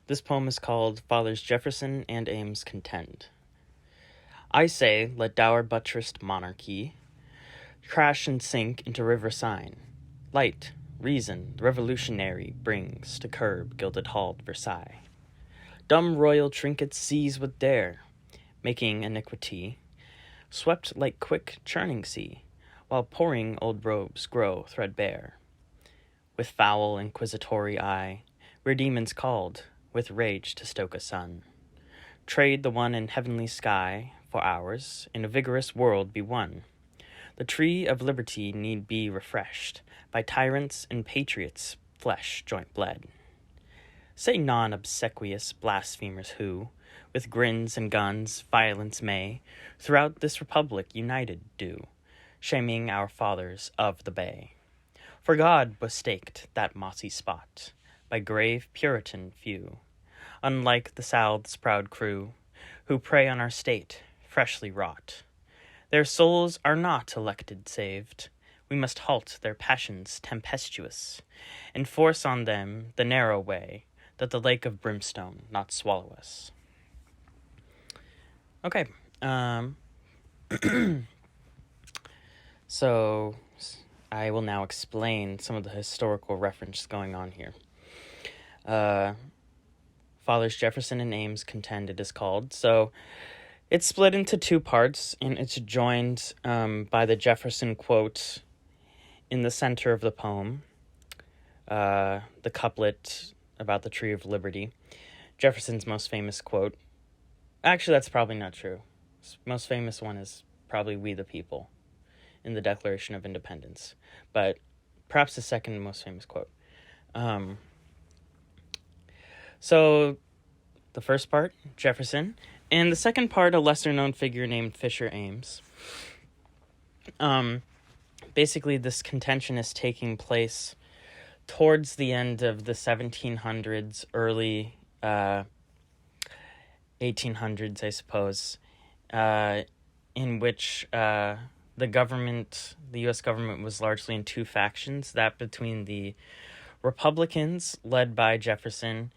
This poem is called Fathers Jefferson and Ames Contend. I say, let dour buttressed monarchy crash and sink into river sign. Light, reason, the revolutionary brings to curb gilded halled Versailles. Dumb royal trinkets seize with dare, making iniquity swept like quick churning sea, while pouring old robes grow threadbare. With foul inquisitory eye, we're demons called, with rage to stoke a sun. Trade the one in heavenly sky for ours, in a vigorous world be won. The tree of liberty need be refreshed by tyrants and patriots' flesh joint bled. Say non-obsequious blasphemers who, with grins and guns, violence may, throughout this republic united do, shaming our fathers of the bay. For God was staked that mossy spot by grave Puritan few, unlike the South's proud crew, who prey on our state, freshly wrought. Their souls are not elected saved. We must halt their passions tempestuous, and force on them the narrow way, that the lake of brimstone not swallow us. Okay, so I will now explain some of the historical reference going on here. Fathers Jefferson and Ames Contend, it is called. So it's split into two parts, and it's joined by the Jefferson quote in the center of the poem, the couplet about the Tree of Liberty. Jefferson's most famous quote. Actually, that's probably not true. His most famous one is probably "We the People" in the Declaration of Independence, but perhaps the second most famous quote. So the first part, Jefferson, and the second part, a lesser-known figure named Fisher Ames. Basically, this contention is taking place towards the end of the 1700s, early 1800s, I suppose, in which the U.S. government was largely in two factions, that between the Republicans, led by Jefferson,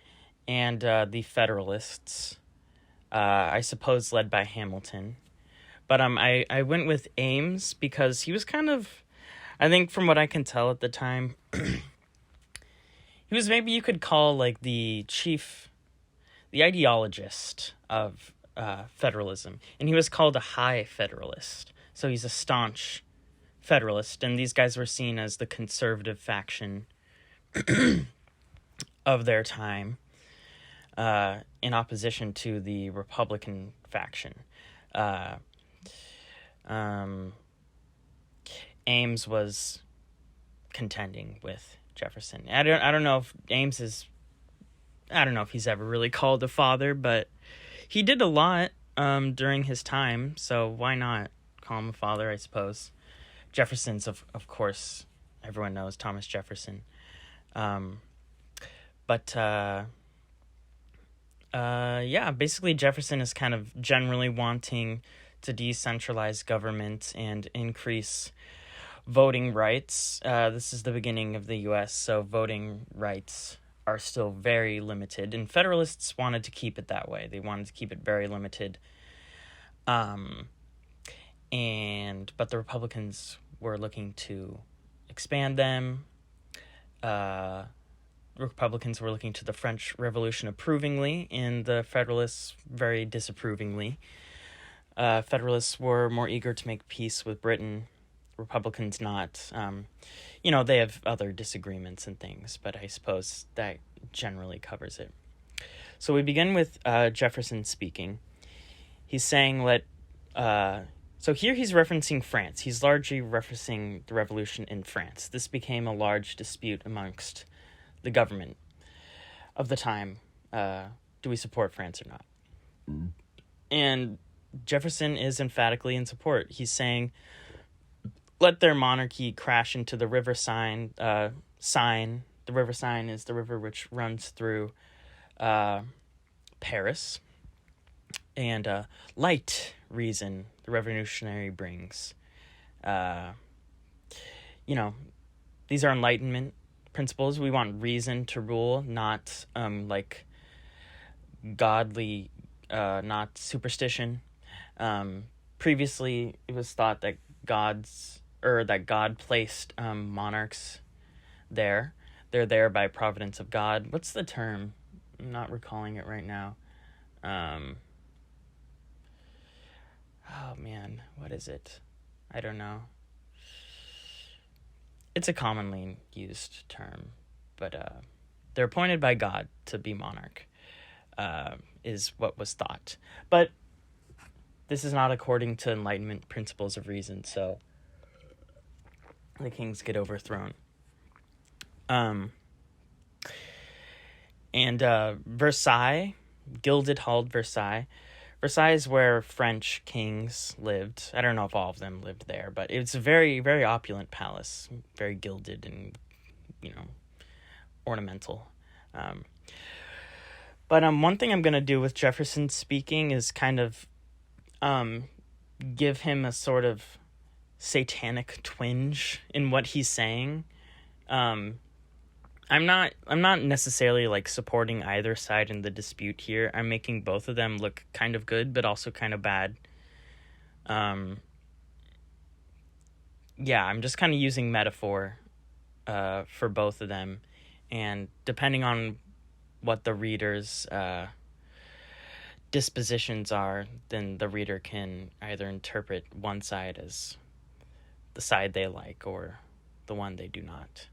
and the Federalists, I suppose led by Hamilton. But I went with Ames because he was kind of, I think from what I can tell at the time, he was maybe you could call like the ideologist of federalism. And he was called a high Federalist. So he's a staunch Federalist. And these guys were seen as the conservative faction of their time, in opposition to the Republican faction. Ames was contending with Jefferson. I don't know if Ames is, I don't know if he's ever really called a father, but he did a lot during his time, so why not call him a father, I suppose. Jefferson's, of course, everyone knows Thomas Jefferson. Basically Jefferson is kind of generally wanting to decentralize government and increase voting rights. This is the beginning of the U.S., so voting rights are still very limited, and Federalists wanted to keep it that way. They wanted to keep it very limited. But the Republicans were looking to expand them. Republicans were looking to the French Revolution approvingly, and the Federalists very disapprovingly. Federalists were more eager to make peace with Britain, Republicans not. They have other disagreements and things, but I suppose that generally covers it. So we begin with Jefferson speaking. He's saying so here he's referencing France. He's largely referencing the revolution in France. This became a large dispute amongst the government of the time. Do we support France or not? And Jefferson is emphatically in support. He's saying, let their monarchy crash into the river Seine. The river Seine is the river which runs through Paris. And light, reason, the revolutionary brings. These are Enlightenment principles. We want reason to rule, not godly, not superstition. Previously, it was thought that God placed monarchs there. They're there by providence of God. What's the term? I'm not recalling it right now. Oh man, what is it? I don't know. It's a commonly used term, but they're appointed by God to be monarch, is what was thought. But this is not according to Enlightenment principles of reason, so the kings get overthrown. And Versailles, gilded halled Versailles. Versailles is where French kings lived. I don't know if all of them lived there, but it's a very, very opulent palace, very gilded and, ornamental. But one thing I'm going to do with Jefferson speaking is kind of give him a sort of satanic twinge in what he's saying. I'm not necessarily like supporting either side in the dispute here. I'm making both of them look kind of good, but also kind of bad. I'm just kind of using metaphor for both of them, and depending on what the reader's dispositions are, then the reader can either interpret one side as the side they like or the one they do not.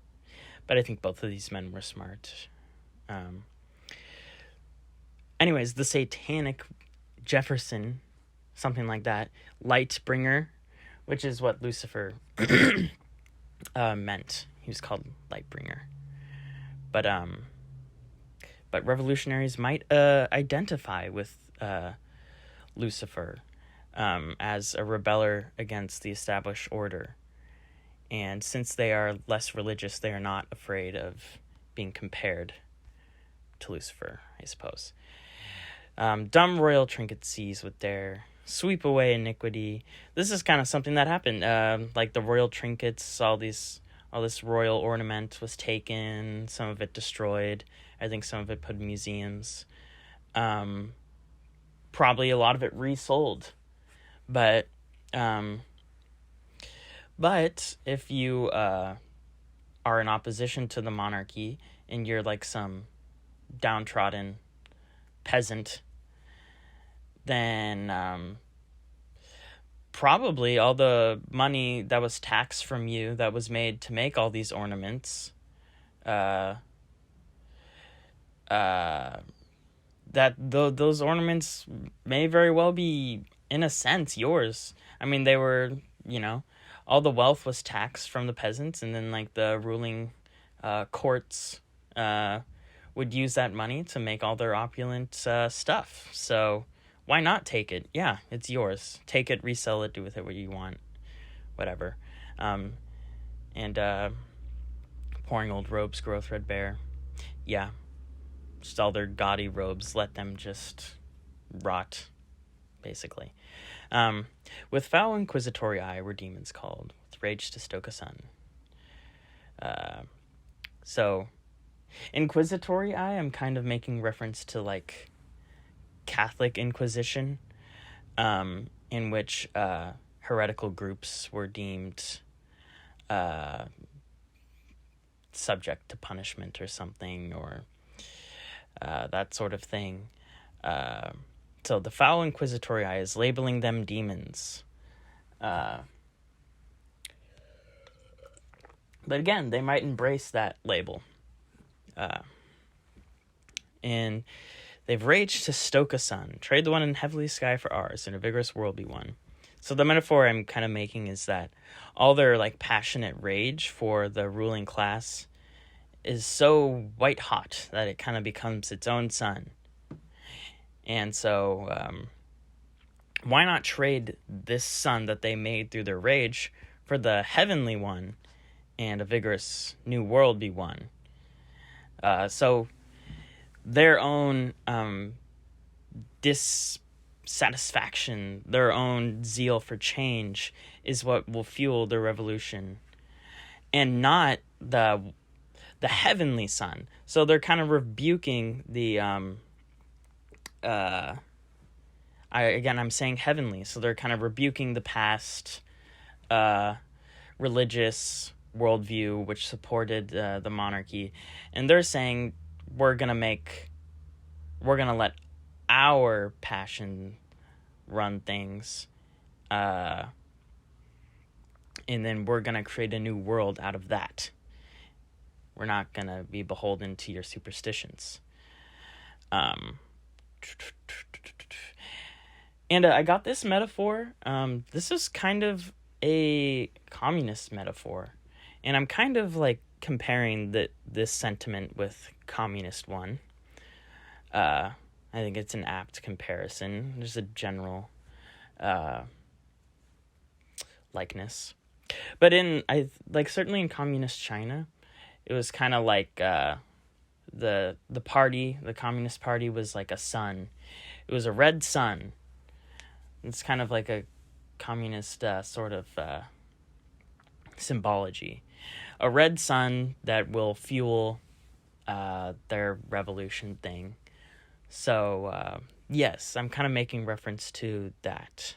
But I think both of these men were smart. Anyways, the satanic Jefferson, something like that, light bringer, which is what Lucifer meant. He was called light bringer. But revolutionaries might identify with Lucifer as a rebeller against the established order. And since they are less religious, they are not afraid of being compared to Lucifer, I suppose. Dumb royal trinket seize with their sweep away iniquity. This is kind of something that happened. Like the royal trinkets, all this royal ornament was taken, some of it destroyed. I think some of it put in museums. Probably a lot of it resold. But if you are in opposition to the monarchy and you're like some downtrodden peasant, then probably all the money that was taxed from you that was made to make all these ornaments, those ornaments may very well be, in a sense, yours. I mean, they were, all the wealth was taxed from the peasants, and then like the ruling courts would use that money to make all their opulent stuff. So why not take it? Yeah, it's yours. Take it, resell it, do with it what you want, whatever. And pouring old robes grow threadbare. Yeah, just all their gaudy robes, let them just rot, basically. With foul inquisitory eye were demons called, with rage to stoke a sun. So, inquisitory eye, I'm kind of making reference to, like, Catholic Inquisition, in which heretical groups were deemed subject to punishment or something, or that sort of thing. So the foul inquisitory eye is labeling them demons. But again, they might embrace that label. And they've raged to stoke a sun. Trade the one in heavenly sky for ours, and a vigorous world be won. So the metaphor I'm kind of making is that all their like passionate rage for the ruling class is so white hot that it kind of becomes its own sun. And so, why not trade this sun that they made through their rage for the heavenly one, and a vigorous new world be won? So their own dissatisfaction, their own zeal for change is what will fuel the revolution, and not the heavenly sun. So they're kind of rebuking the I'm saying heavenly, so they're kind of rebuking the past religious worldview which supported the monarchy, and they're saying we're gonna let our passion run things, and then we're gonna create a new world out of that. We're not gonna be beholden to your superstitions. And I got this metaphor. This is kind of a communist metaphor, and I'm kind of like comparing this sentiment with communist one. I think it's an apt comparison. There's a general likeness, but certainly in communist China, it was kind of like the Communist Party was like a sun. It was a red sun. It's kind of like a communist sort of symbology. A red sun that will fuel their revolution thing. So, yes, I'm kind of making reference to that.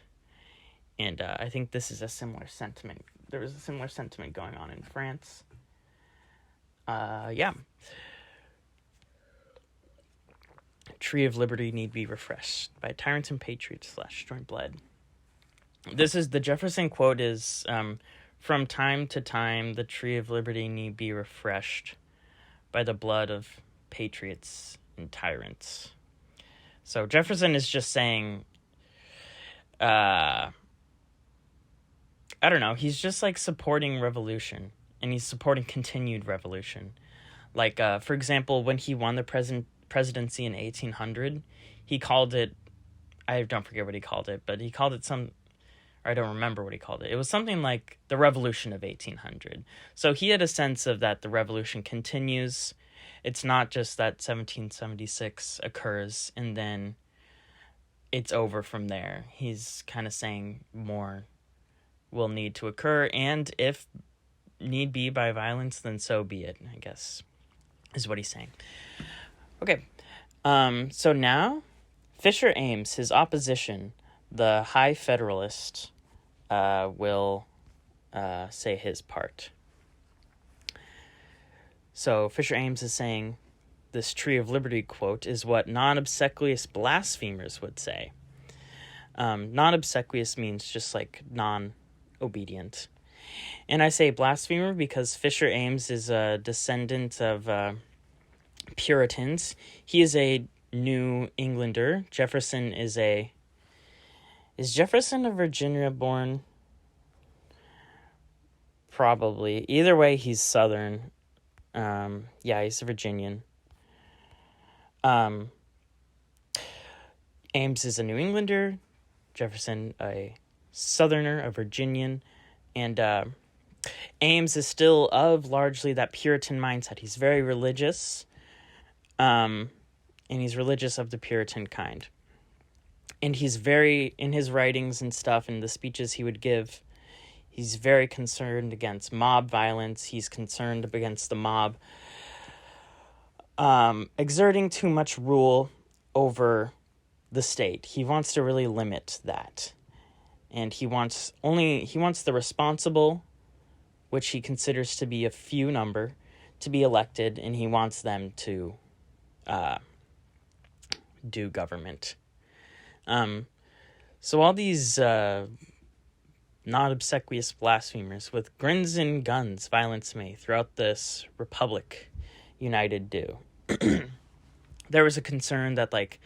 And I think this is a similar sentiment. There was a similar sentiment going on in France. Yeah. Tree of Liberty need be refreshed by tyrants and patriots / joint blood. The Jefferson quote is, from time to time, the tree of liberty need be refreshed by the blood of patriots and tyrants. So Jefferson is just saying, I don't know, he's just like supporting revolution, and he's supporting continued revolution. Like, for example, when he won the presidency in 1800, he called it, I don't forget what he called it, but he called it I don't remember what he called it. It was something like the Revolution of 1800. So he had a sense of that the revolution continues. It's not just that 1776 occurs and then it's over from there. He's kind of saying more will need to occur, and if need be by violence, then so be it, I guess, is what he's saying. Okay, so now, Fisher Ames, his opposition, the High Federalist, will say his part. So Fisher Ames is saying this Tree of Liberty quote is what non-obsequious blasphemers would say. Non-obsequious means just like non-obedient. And I say blasphemer because Fisher Ames is a descendant of Puritans. He is a New Englander. Jefferson is Jefferson a Virginia born? Probably. Either way, he's Southern. Yeah, he's a Virginian. Ames is a New Englander. Jefferson a Southerner, a Virginian. And Ames is still of largely that Puritan mindset. He's very religious. And he's religious of the Puritan kind. And he's very, in his writings and stuff, and the speeches he would give, he's very concerned against mob violence. He's concerned against the mob exerting too much rule over the state. He wants to really limit that. And he wants the responsible, which he considers to be a few number, to be elected, and he wants them to do government. So all these not obsequious blasphemers with grins and guns violence may throughout this republic united do. There was a concern that like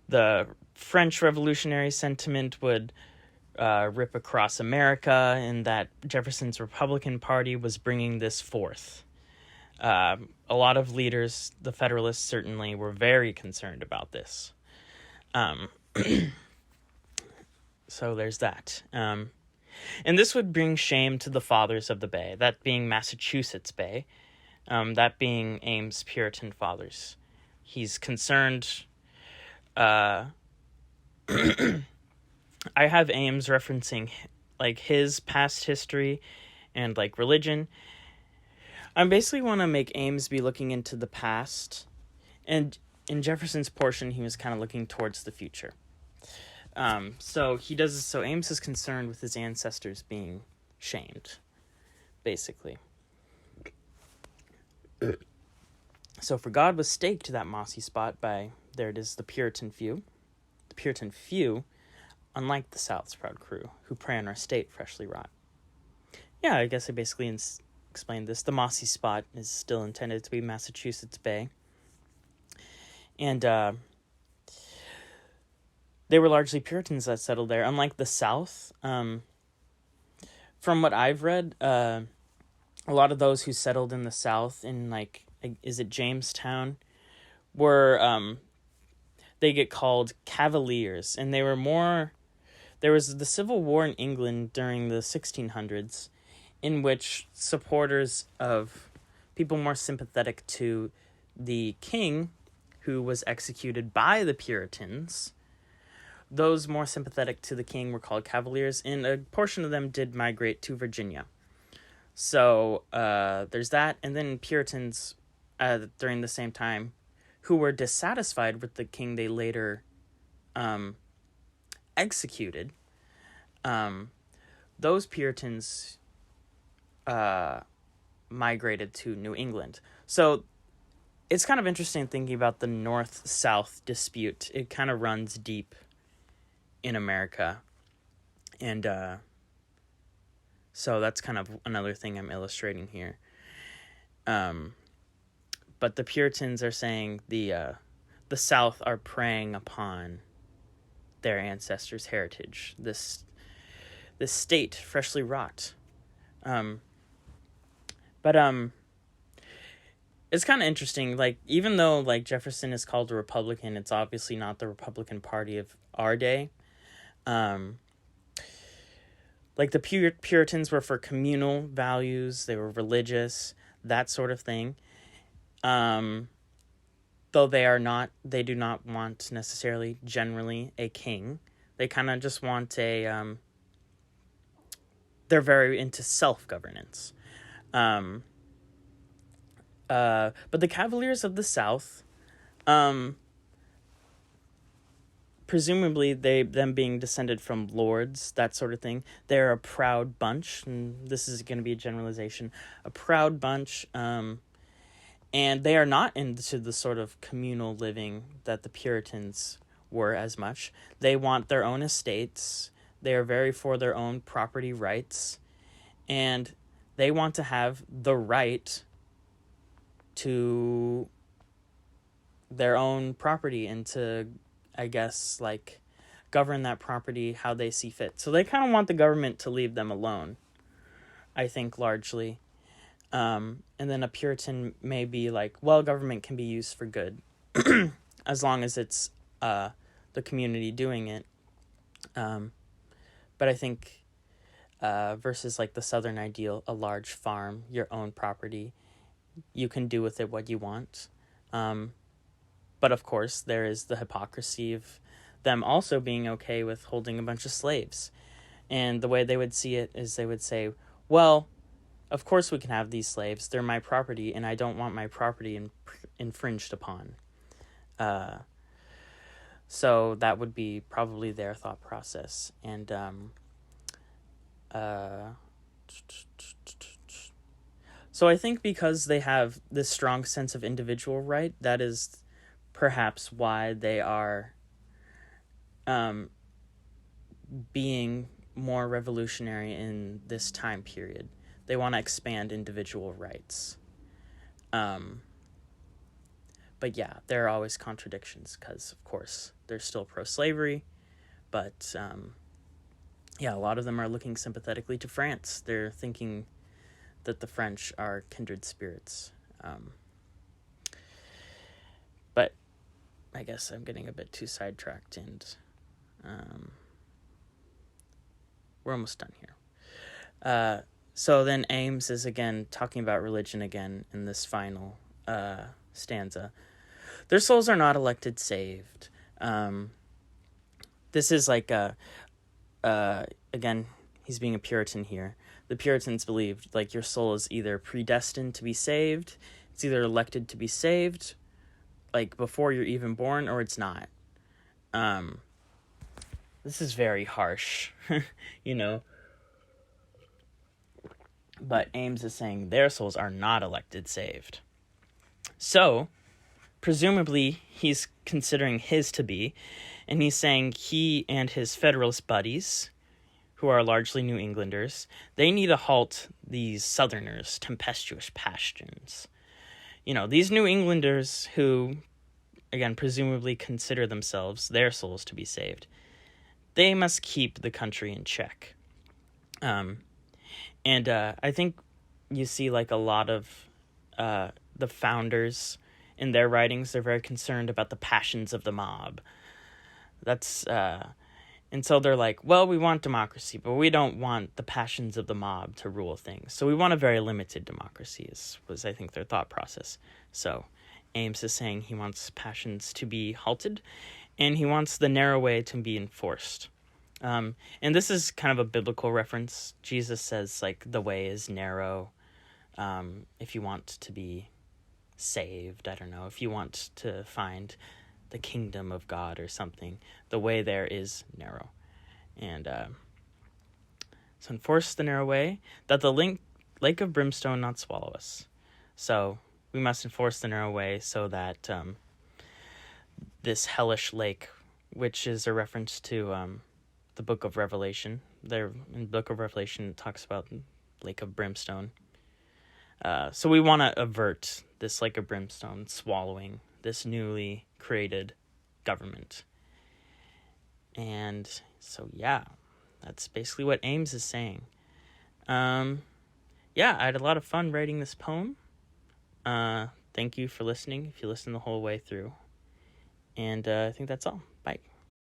the French revolutionary sentiment would rip across America, and that Jefferson's Republican Party was bringing this forth. A lot of leaders, the Federalists certainly, were very concerned about this. So there's that. And this would bring shame to the fathers of the Bay, that being Massachusetts Bay, that being Ames' Puritan fathers. He's concerned. I have Ames referencing like his past history and like religion. I basically want to make Ames be looking into the past, and in Jefferson's portion, he was kind of looking towards the future. So Ames is concerned with his ancestors being shamed, basically. So for God was staked to that mossy spot by, there it is, the Puritan few. The Puritan few, unlike the South's proud crew, who prey on our state freshly wrought. Yeah, I guess I basically explained this. The mossy spot is still intended to be Massachusetts Bay. And they were largely Puritans that settled there. Unlike the South, from what I've read, a lot of those who settled in the South, in is it Jamestown, were they get called Cavaliers, and they were more. There was the Civil War in England during the 1600s, in which supporters of people more sympathetic to the king, who was executed by the Puritans, those more sympathetic to the king were called Cavaliers, and a portion of them did migrate to Virginia. So there's that, and then Puritans during the same time, who were dissatisfied with the king they later executed. Those Puritans migrated to New England. So it's kind of interesting thinking about the North-South dispute. It kind of runs deep in America. And so that's kind of another thing I'm illustrating here. But the Puritans are saying the South are preying upon their ancestors' heritage, this state freshly wrought. But it's kind of interesting. Even though Jefferson is called a Republican, it's obviously not the Republican Party of our day. The Puritans were for communal values. They were religious, that sort of thing. Though they do not want necessarily generally a king. They kind of just want they're very into self-governance. But the Cavaliers of the South, presumably them being descended from lords, that sort of thing, they're a proud bunch, and this is going to be a generalization, a proud bunch, and they are not into the sort of communal living that the Puritans were as much. They want their own estates. They are very for their own property rights, and they want to have the right to their own property and to, I guess, govern that property how they see fit. So they kind of want the government to leave them alone, I think, largely. And then a Puritan may be government can be used for good as long as it's the community doing it. But I think versus the Southern ideal, a large farm, your own property, you can do with it what you want. But of course, there is the hypocrisy of them also being okay with holding a bunch of slaves. And the way they would see it is they would say, well, of course we can have these slaves. They're my property, and I don't want my property infringed upon. So that would be probably their thought process. And so I think because they have this strong sense of individual right, that is perhaps why they are being more revolutionary in this time period. They want to expand individual rights. But yeah, there are always contradictions because, of course, they're still pro-slavery. But, a lot of them are looking sympathetically to France. They're thinking that the French are kindred spirits. But I guess I'm getting a bit too sidetracked, and we're almost done here. So then Ames is again talking about religion again in this final stanza. Their souls are not elected saved. This is again, he's being a Puritan here. The Puritans believed your soul is either predestined to be saved, it's either elected to be saved, like before you're even born or it's not. This is very harsh, But Ames is saying their souls are not elected saved. So, presumably, he's considering his to be, and he's saying he and his Federalist buddies, who are largely New Englanders, they need to halt these Southerners' tempestuous passions. These New Englanders who, again, presumably consider themselves, their souls to be saved, they must keep the country in check. And I think you see, like, a lot of the founders in their writings, they're very concerned about the passions of the mob. And so they're like, well, we want democracy, but we don't want the passions of the mob to rule things. So we want a very limited democracy, was I think their thought process. So Ames is saying he wants passions to be halted, and he wants the narrow way to be enforced. And this is kind of a biblical reference. Jesus says, like, the way is narrow. If you want to be saved, I don't know, if you want to find the kingdom of God or something, the way there is narrow. And so enforce the narrow way, that the lake of brimstone not swallow us. So we must enforce the narrow way so that this hellish lake, which is a reference to the book of Revelation. There in the book of Revelation it talks about lake of brimstone. So we want to avert this lake of brimstone swallowing this newly created government. And so, yeah, that's basically what Ames is saying. I had a lot of fun writing this poem. Thank you for listening, if you listen the whole way through. And I think that's all. Bye.